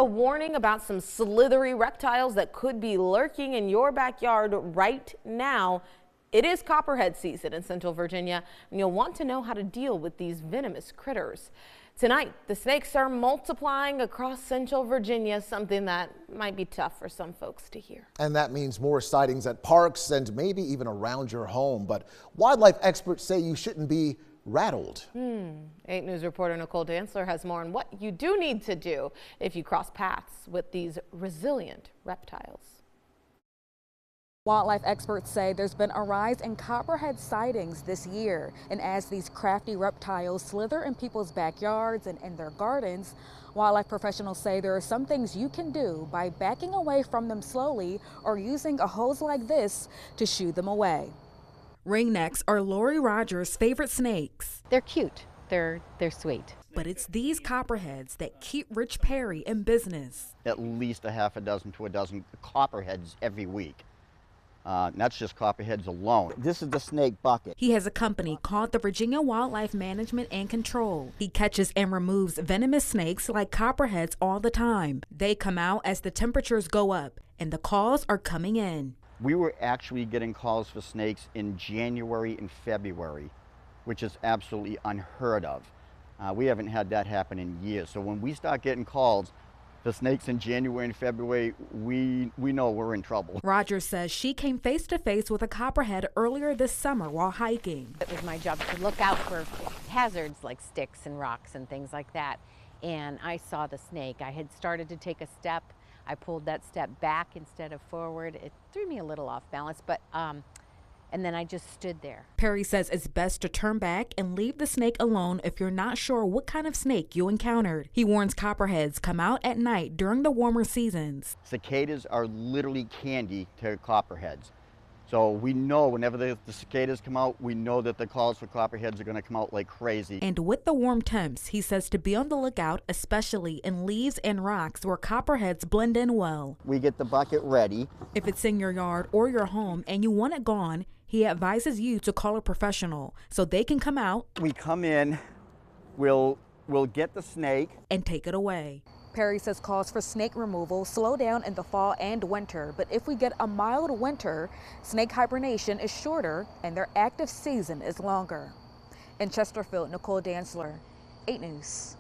A warning about some slithery reptiles that could be lurking in your backyard right now. It is copperhead season in Central Virginia, and you'll want to know how to deal with these venomous critters. Tonight, the snakes are multiplying across Central Virginia, something that might be tough for some folks to hear. And that means more sightings at parks and maybe even around your home. But wildlife experts say you shouldn't be rattled. 8 News reporter Nicole Dantzler has more on what you do need to do if you cross paths with these resilient reptiles. Wildlife experts say there's been a rise in copperhead sightings this year, and as these crafty reptiles slither in people's backyards and in their gardens, wildlife professionals say there are some things you can do by backing away from them slowly or using a hose like this to shoo them away. Ringnecks are Lori Rogers' favorite snakes. They're cute. They're sweet. But it's these copperheads that keep Rich Perry in business. At least a half a dozen to a dozen copperheads every week. And that's just copperheads alone. This is the snake bucket. He has a company called the Virginia Wildlife Management and Control. He catches and removes venomous snakes like copperheads all the time. They come out as the temperatures go up, and the calls are coming in. We were actually getting calls for snakes in January and February, which is absolutely unheard of. We haven't had that happen in years. So when we start getting calls for snakes in January and February, we know we're in trouble. Rogers says she came face to face with a copperhead earlier this summer while hiking. It was my job to look out for hazards like sticks and rocks and things like that. And I saw the snake. I had started to take a step. I pulled that step back instead of forward. It threw me a little off balance, but and then I just stood there. Perry says it's best to turn back and leave the snake alone if you're not sure what kind of snake you encountered. He warns copperheads come out at night during the warmer seasons. Cicadas are literally candy to copperheads. So we know whenever the cicadas come out, we know that the calls for copperheads are going to come out like crazy. And with the warm temps, he says to be on the lookout, especially in leaves and rocks where copperheads blend in well. We get the bucket ready. If it's in your yard or your home and you want it gone, he advises you to call a professional so they can come out. We come in, we'll get the snake and take it away. Perry says calls for snake removal slow down in the fall and winter, but if we get a mild winter, snake hibernation is shorter and their active season is longer. In Chesterfield, Nicole Dantzler, 8 News.